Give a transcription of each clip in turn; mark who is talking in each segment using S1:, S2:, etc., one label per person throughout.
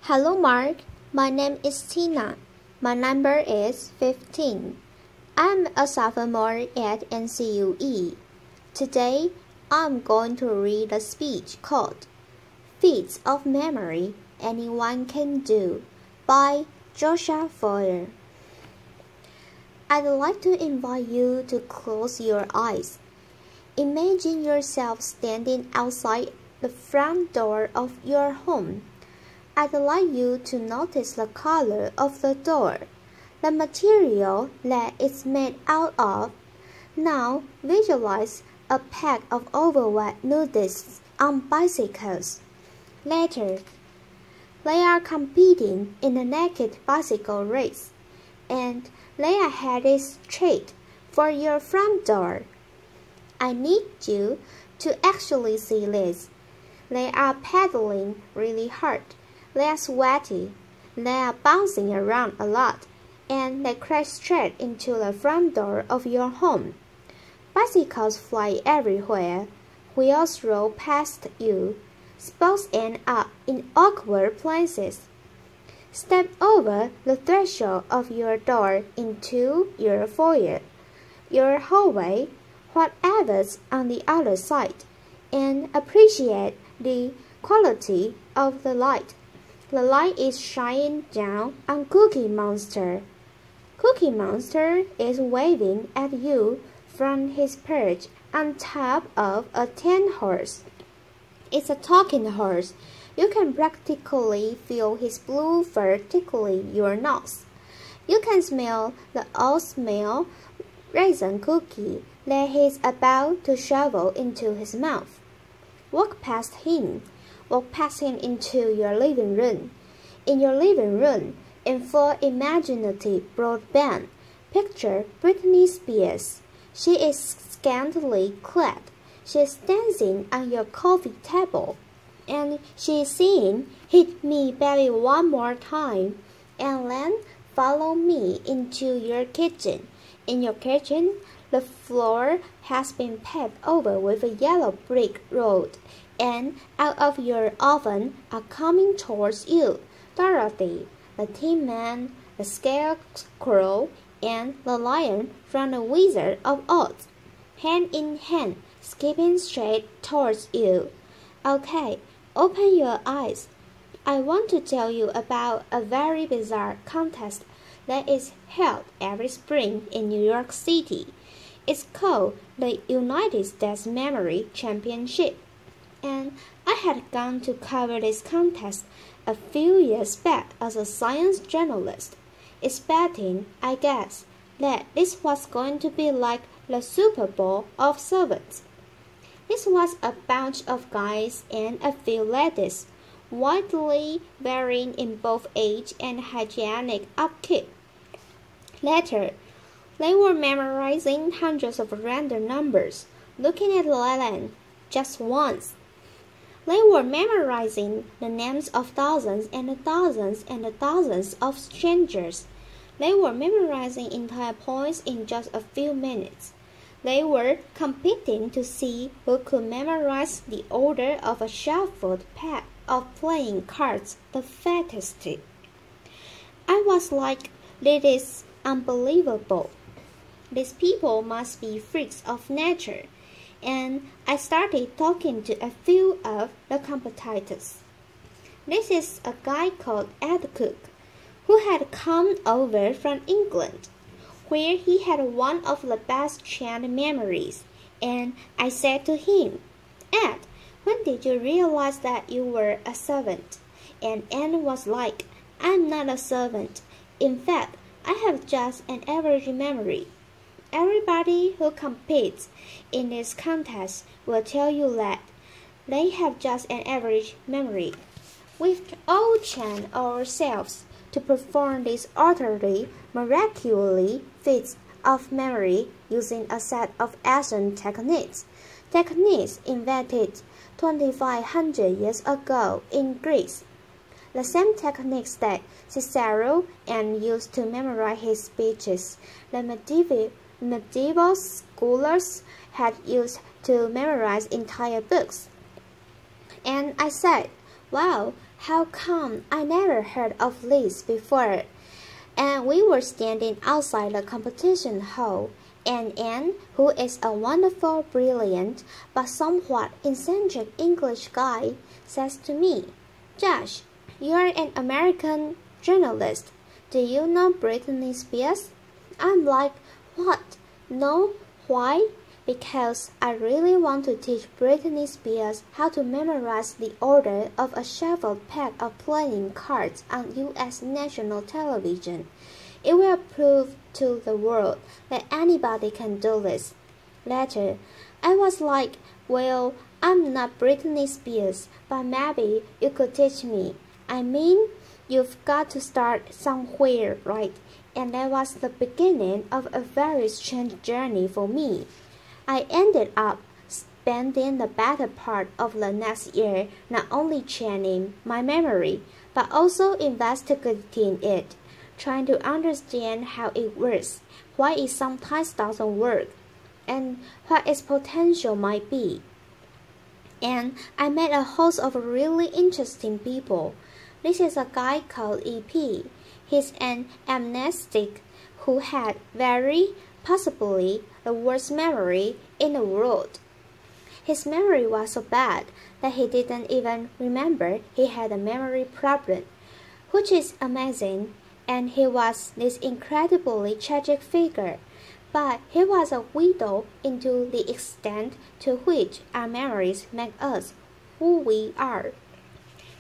S1: Hello Mark, my name is Tina. My number is 15. I'm a sophomore at NCUE. Today, I'm going to read a speech called Feats of Memory Anyone Can Do by Joshua Foer. I'd like to invite you to close your eyes. Imagine yourself standing outside the front door of your home. I'd like you to notice the color of the door, the material that it's made out of. Now visualize a pack of overweight nudists on bicycles. Later, they are competing in a naked bicycle race, and they are headed straight for your front door. I need you to actually see this. They are pedaling really hard. They are sweaty, they are bouncing around a lot, and they crash straight into the front door of your home. Bicycles fly everywhere, wheels roll past you, spokes end up in awkward places. Step over the threshold of your door into your foyer, your hallway, whatever's on the other side, and appreciate the quality of the light. The light is shining down on Cookie Monster. Cookie Monster is waving at you from his perch on top of a tin horse. It's a talking horse. You can practically feel his blue fur tickling your nose. You can smell the oatmeal raisin cookie that he's about to shovel into his mouth. Walk past him into your living room. In your living room, in full imaginative broadband, picture Britney Spears. She is scantily clad. She is dancing on your coffee table, and she is singing "Hit Me Baby One More Time," and then follow me into your kitchen. In your kitchen, the floor has been paved over with a yellow brick road, and out of your oven are coming towards you Dorothy, the Tin Man, the Scarecrow, and the Lion from the Wizard of Oz, hand in hand, skipping straight towards you. Okay, open your eyes. I want to tell you about a very bizarre contest that is held every spring in New York City. It's called the United States Memory Championship, and I had gone to cover this contest a few years back as a science journalist, expecting, I guess, that this was going to be like the Super Bowl of servants. This was a bunch of guys and a few ladies, widely varying in both age and hygienic upkeep. Later, they were memorizing hundreds of random numbers, looking at the land just once. They were memorizing the names of thousands and thousands and thousands of strangers. They were memorizing entire poems in just a few minutes. They were competing to see who could memorize the order of a shuffled pack of playing cards the fattest. I was like, this is unbelievable. These people must be freaks of nature. And I started talking to a few of the competitors. This is a guy called Ed Cook, who had come over from England, where he had one of the best child memories, and I said to him, "Ed, when did you realize that you were a servant?" And Ed was like, "I'm not a servant. In fact, I have just an average memory." Everybody who competes in this contest will tell you that they have just an average memory. We've all trained ourselves to perform these utterly miraculous feats of memory using a set of ancient techniques invented 2,500 years ago in Greece. The same techniques that Cicero used to memorize his speeches, the medieval scholars had used to memorize entire books. And I said, "Wow, How come I never heard of this before? And we were standing outside the competition hall, and Anne, who is a wonderful, brilliant, but somewhat eccentric English guy, says to me, "Josh, you're an American journalist. Do you know Britney Spears?" I'm like, "What? No? Why?" "Because I really want to teach Britney Spears how to memorize the order of a shuffled pack of playing cards on U.S. national television. It will prove to the world that anybody can do this." Later, I was like, "Well, I'm not Britney Spears, but maybe you could teach me. I mean, you've got to start somewhere, right?" And that was the beginning of a very strange journey for me. I ended up spending the better part of the next year not only training my memory, but also investigating it, trying to understand how it works, why it sometimes doesn't work, and what its potential might be. And I met a host of really interesting people. This is a guy called EP. He's an amnestic who had very possibly the worst memory in the world. His memory was so bad that he didn't even remember he had a memory problem, which is amazing, and he was this incredibly tragic figure. But he was a widow into the extent to which our memories make us who we are.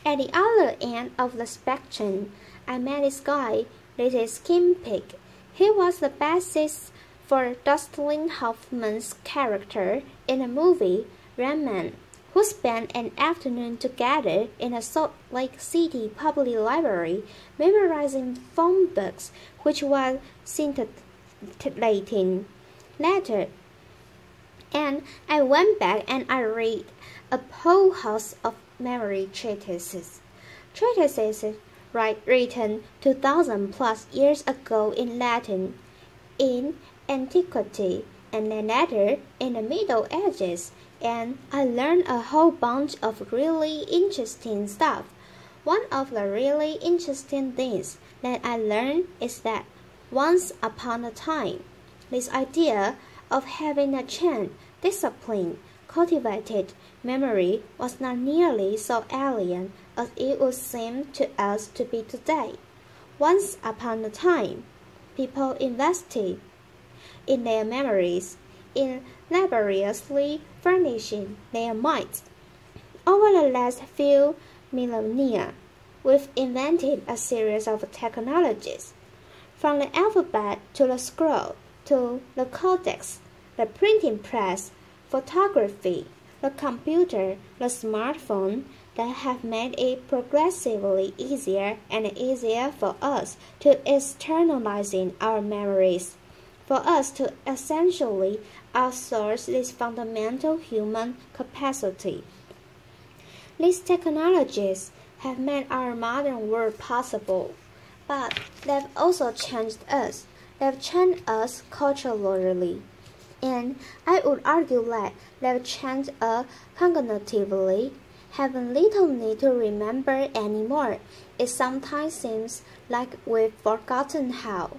S1: At the other end of the spectrum, I met this guy, this is Kim Peek. He was the bassist for Dustin Hoffman's character in the movie Rain Man, who spent an afternoon together in a Salt Lake City public library memorizing phone books which were scintillating. Later, and I went back and I read a whole host of memory treatises. Treatises written 2,000 plus years ago in Latin, in antiquity, and then later in the Middle Ages, and I learned a whole bunch of really interesting stuff. One of the really interesting things that I learned is that once upon a time, this idea of having a trained, disciplined, cultivated memory was not nearly so alien as it would seem to us to be today. Once upon a time, people invested in their memories, in laboriously furnishing their minds. Over the last few millennia, we've invented a series of technologies, from the alphabet to the scroll, to the codex, the printing press, photography, the computer, the smartphone, that have made it progressively easier and easier for us to externalizing our memories, for us to essentially outsource this fundamental human capacity. These technologies have made our modern world possible, but they've also changed us. They've changed us culturally, and I would argue that they've changed us cognitively. Having little need to remember anymore, it sometimes seems like we've forgotten how.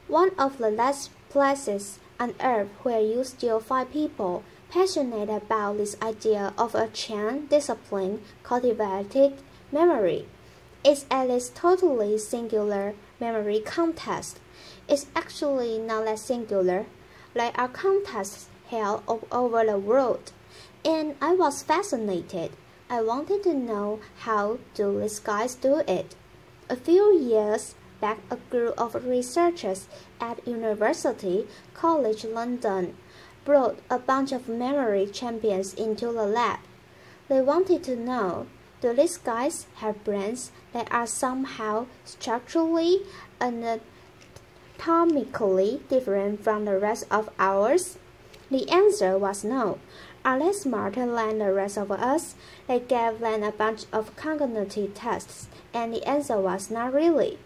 S1: One of the last places on earth where you still find people passionate about this idea of a trained, disciplined, cultivated memory is at this totally singular memory contest. It's actually not that singular, like our contests held all over the world. And I was fascinated. I wanted to know how do these guys do it. A few years back, a group of researchers at University College London brought a bunch of memory champions into the lab. They wanted to know, do these guys have brains that are somehow structurally and anatomically different from the rest of ours? The answer was no. Are they smarter than the rest of us? They gave them a bunch of cognitive tests, and the answer was not really.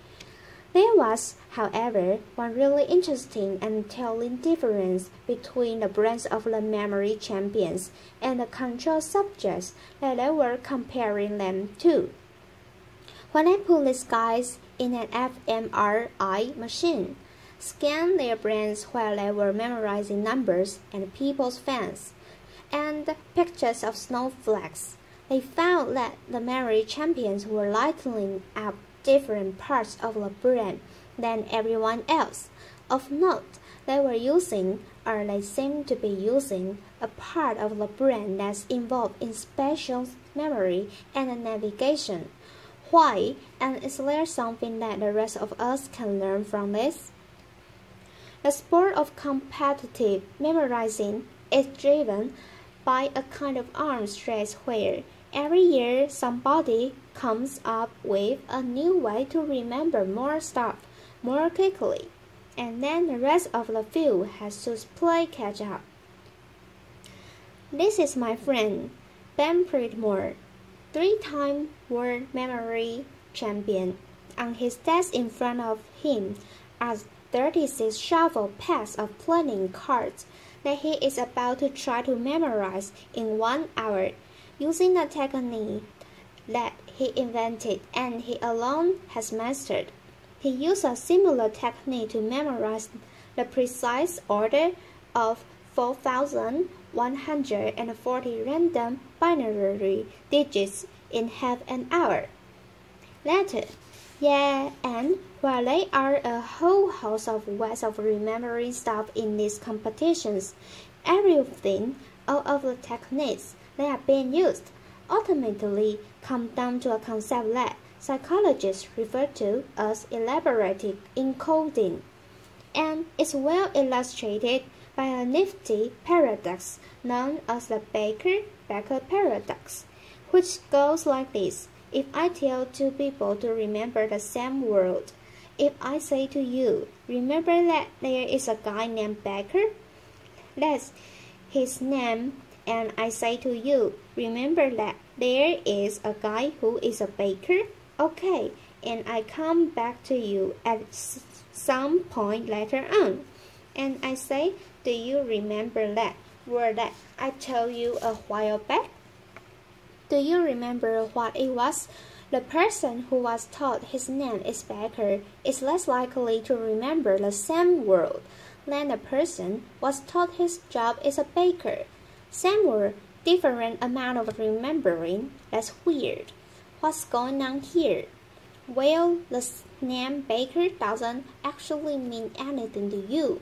S1: There was, however, one really interesting and telling difference between the brains of the memory champions and the control subjects that they were comparing them to. When I put these guys in an fMRI machine, scanned their brains while they were memorizing numbers and people's faces, and pictures of snowflakes, they found that the memory champions were lighting up different parts of the brain than everyone else. Of note, they were using, or they seemed to be using, a part of the brain that's involved in spatial memory and navigation. Why, and is there something that the rest of us can learn from this? The sport of competitive memorizing is driven by a kind of arms race where every year somebody comes up with a new way to remember more stuff more quickly, and then the rest of the field has to play catch up. This is my friend, Ben Pridmore, 3-time world memory champion. On his desk in front of him are 36 shuffle packs of playing cards that he is about to try to memorize in 1 hour, using a technique that he invented and he alone has mastered. He used a similar technique to memorize the precise order of 4,140 random binary digits in half an hour. Later, and while there are a whole host of ways of remembering stuff in these competitions, all of the techniques that are being used ultimately come down to a concept that psychologists refer to as elaborative encoding, and is well illustrated by a nifty paradox known as the Baker-Becker paradox, which goes like this. If I tell two people to remember the same word, if I say to you, remember that there is a guy named Baker, that's his name, and I say to you, remember that there is a guy who is a baker, okay, and I come back to you at some point later on, and I say, do you remember that word that I told you a while back? Do you remember what it was? The person who was told his name is Baker is less likely to remember the same word than the person was told his job is a baker. Same word, different amount of remembering. That's weird. What's going on here? Well, the name Baker doesn't actually mean anything to you.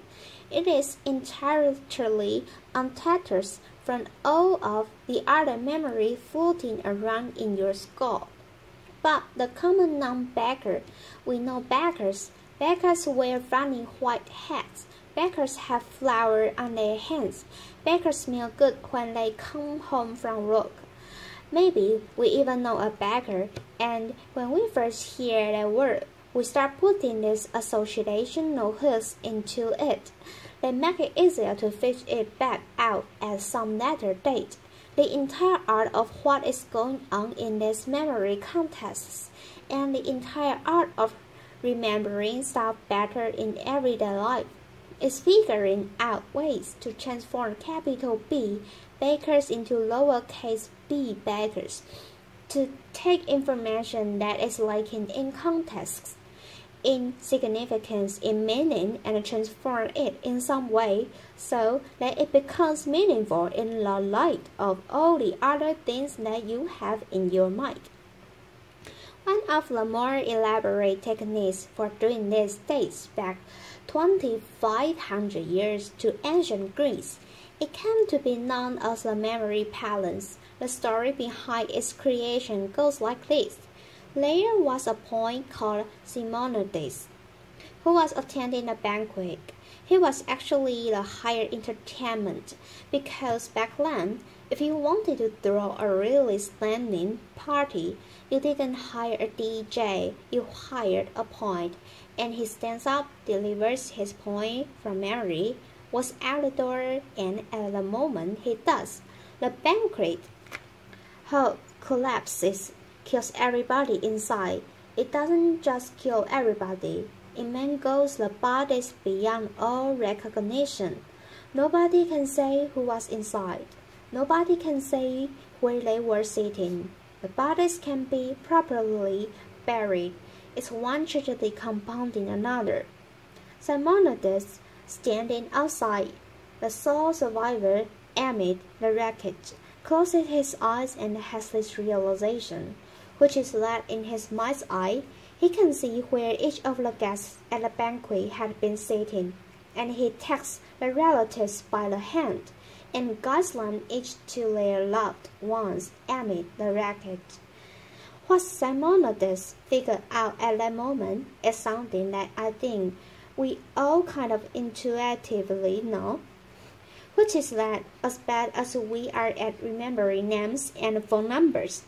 S1: It is entirely untouched from all of the other memory floating around in your skull. But the common non-baker, we know bakers. Bakers wear funny white hats. Bakers have flour on their hands. Bakers smell good when they come home from work. Maybe we even know a baker, and when we first hear that word, we start putting these associational hooks into it. They make it easier to fish it back out at some later date. The entire art of what is going on in these memory contests, and the entire art of remembering stuff better in everyday life, is figuring out ways to transform capital B bakers into lowercase b bakers, to take information that is lacking in context, in significance, in meaning, and transform it in some way so that it becomes meaningful in the light of all the other things that you have in your mind. One of the more elaborate techniques for doing this dates back 2,500 years to ancient Greece. It came to be known as the memory palace. The story behind its creation goes like this. There was a boy called Simonides who was attending a banquet. He was actually the higher entertainment because back then, if you wanted to throw a really splendid party, you didn't hire a DJ, you hired a poet, and he stands up, delivers his point from memory, was out the door, and at the moment he does, the banquet hall collapses, kills everybody inside. It doesn't just kill everybody, it mangles the bodies beyond all recognition. Nobody can say who was inside. Nobody can say where they were sitting. The bodies can be properly buried, is one tragedy compounding another. Simonides, standing outside, the sole survivor amid the wreckage, closes his eyes and has this realization, which is that in his mind's eye he can see where each of the guests at the banquet had been sitting, and he takes the relatives by the hand and guides them each to their loved ones amid the wreckage. What Simonides figured out at that moment is something that I think we all kind of intuitively know, which is that as bad as we are at remembering names and phone numbers,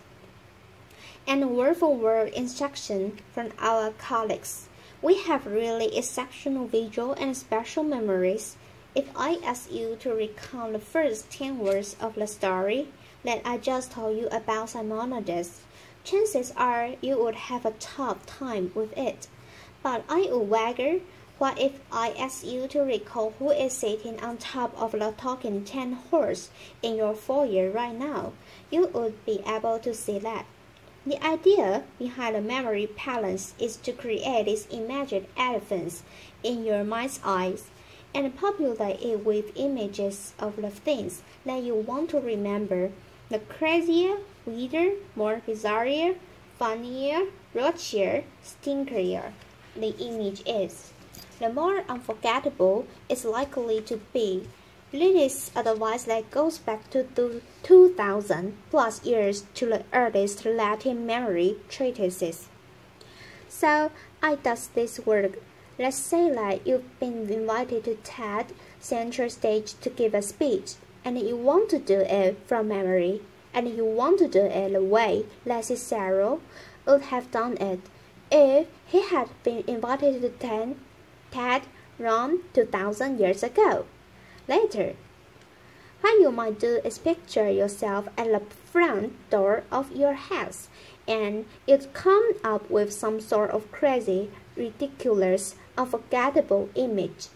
S1: and word-for-word instruction from our colleagues, we have really exceptional visual and spatial memories. If I ask you to recount the first 10 words of the story that I just told you about Simonides, chances are you would have a tough time with it. But I would wager, what if I ask you to recall who is sitting on top of the talking 10 horse in your foyer right now? You would be able to see that. The idea behind the memory palace is to create these imagined elephants in your mind's eyes and populate it with images of the things that you want to remember. The crazier, weirder, more bizarre, funnier, raunchier, stinkier the image is, the more unforgettable it's likely to be. This is advice that goes back to 2,000 plus years to the earliest Latin memory treatises. So, how does this work? Let's say that you've been invited to TED Center Stage to give a speech, and you want to do it from memory, and you want to do it the way that Cicero would have done it if he had been invited to TED Rome 2,000 years ago. Later, what you might do is picture yourself at the front door of your house, and you'd come up with some sort of crazy, ridiculous, unforgettable image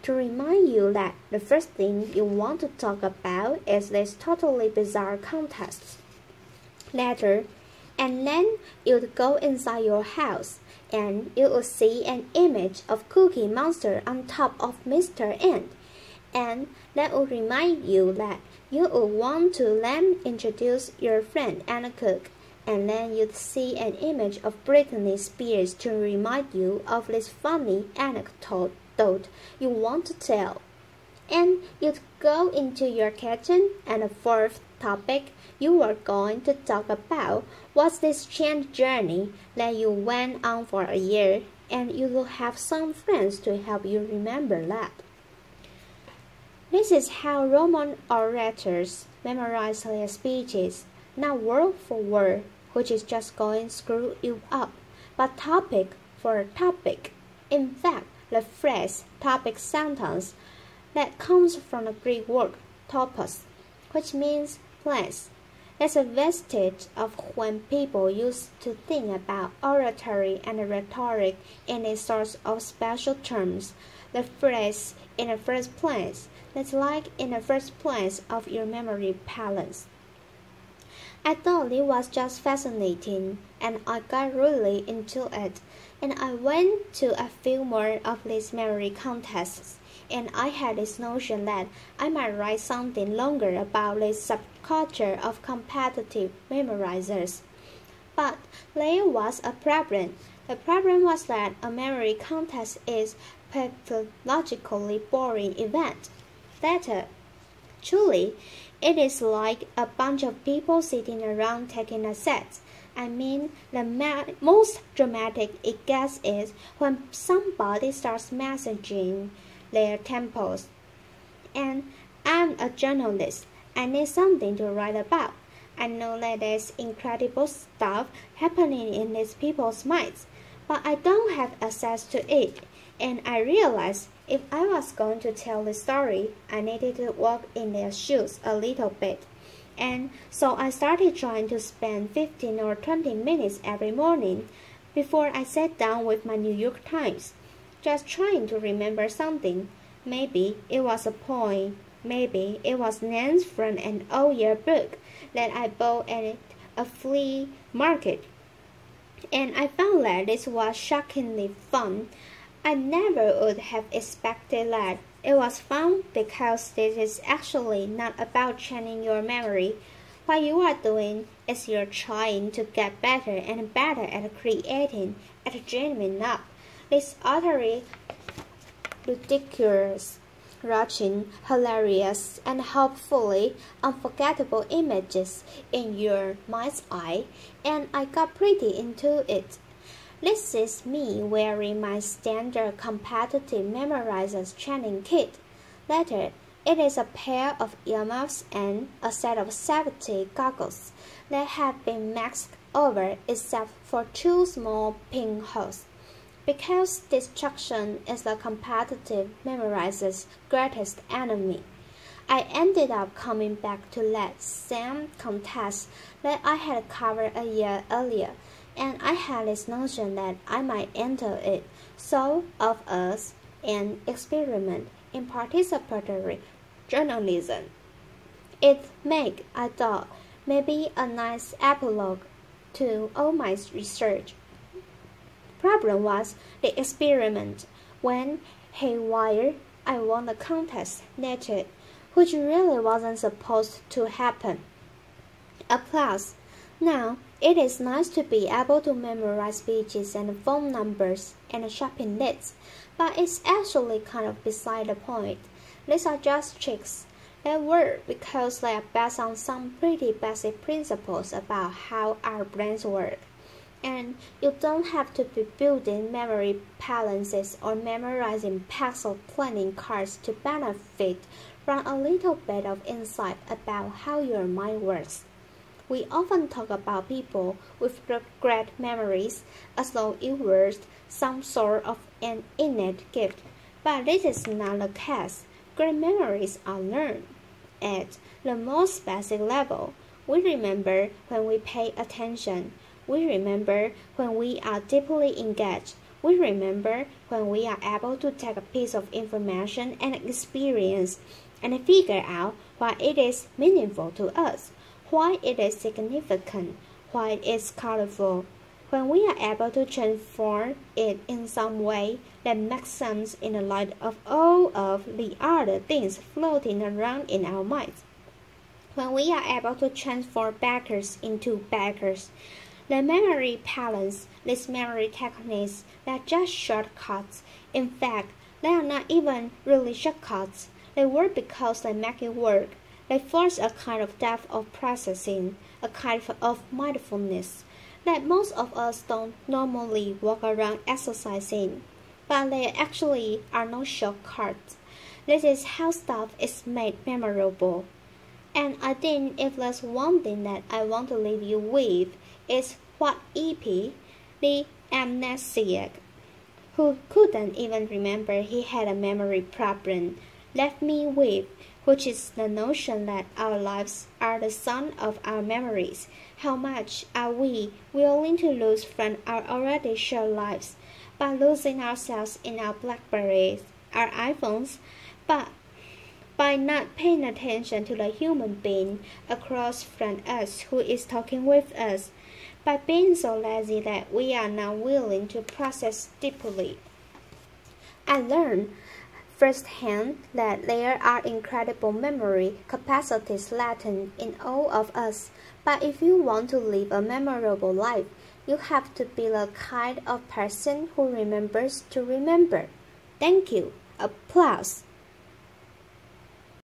S1: to remind you that the first thing you want to talk about is this totally bizarre contest. Later, and then you'd go inside your house, and you would see an image of Cookie Monster on top of Mr. Ant, and that would remind you that you would want to then introduce your friend Anna Cook, and then you'd see an image of Britney Spears to remind you of this funny anecdote you want to tell. And you'd go into your kitchen, and the fourth topic you were going to talk about was this strange journey that you went on for a year, and you will have some friends to help you remember that. This is how Roman orators memorize their speeches, not word for word, which is just going to screw you up, but topic for topic. In fact, the phrase topic sentence that comes from the Greek word topos, which means place. That's a vestige of when people used to think about oratory and rhetoric in a sort of special terms. The phrase in the first place, that's like in the first place of your memory palace. I thought it was just fascinating, and I got really into it, and I went to a few more of these memory contests, and I had this notion that I might write something longer about this subculture of competitive memorizers. But there was a problem. The problem was that a memory contest is a pathologically boring event. Truly, it is like a bunch of people sitting around taking a set. I mean, the most dramatic it gets is when somebody starts massaging their temples. And I'm a journalist. I need something to write about. I know that there's incredible stuff happening in these people's minds, but I don't have access to it. And I realized if I was going to tell the story, I needed to walk in their shoes a little bit. And so I started trying to spend 15 or 20 minutes every morning before I sat down with my New York Times, just trying to remember something. Maybe it was a poem, maybe it was names from an old yearbook that I bought at a flea market. and I found that this was shockingly fun. I never would have expected that. It was fun because this is actually not about training your memory. What you are doing is you're trying to get better and better at creating, at dreaming up these utterly ridiculous, raunchy, hilarious, and hopefully unforgettable images in your mind's eye, and I got pretty into it. This is me wearing my standard competitive memorizers training kit. Later, it is a pair of earmuffs and a set of safety goggles that have been maxed over except for two small pinholes. Because distraction is the competitive memorizer's greatest enemy, I ended up coming back to that same contest that I had covered a year earlier, and I had this notion that I might enter it, so of us an experiment in participatory journalism. It made, I thought, maybe a nice epilogue to all my research. Problem was the experiment went haywire. I won the contest later, which really wasn't supposed to happen. Applause. Now, it is nice to be able to memorize speeches and phone numbers and shopping lists, but it's actually kind of beside the point. These are just tricks. They work because they are based on some pretty basic principles about how our brains work. And you don't have to be building memory palaces or memorizing packs of playing cards to benefit from a little bit of insight about how your mind works. We often talk about people with great memories as though it were some sort of an innate gift, but this is not the case. Great memories are learned. At the most basic level, we remember when we pay attention. We remember when we are deeply engaged. We remember when we are able to take a piece of information and experience and figure out why it is meaningful to us, why it is significant, why it is colorful. When we are able to transform it in some way that makes sense in the light of all of the other things floating around in our minds. When we are able to transform bakers into bakers. The memory palace, these memory techniques, they are just shortcuts. In fact, they are not even really shortcuts. They work because they make it work. They force a kind of depth of processing, a kind of mindfulness that most of us don't normally walk around exercising. But they actually are no shortcuts. This is how stuff is made memorable. And I think if there's one thing that I want to leave you with, is what E.P., the amnesiac, who couldn't even remember he had a memory problem, left me with, which is the notion that our lives are the sum of our memories. How much are we willing to lose from our already shared lives by losing ourselves in our Blackberries, our iPhones, but by not paying attention to the human being across from us who is talking with us, by being so lazy that we are not willing to process deeply. I learned firsthand that there are incredible memory capacities latent in all of us, but if you want to live a memorable life, you have to be the kind of person who remembers to remember. Thank you. Applause.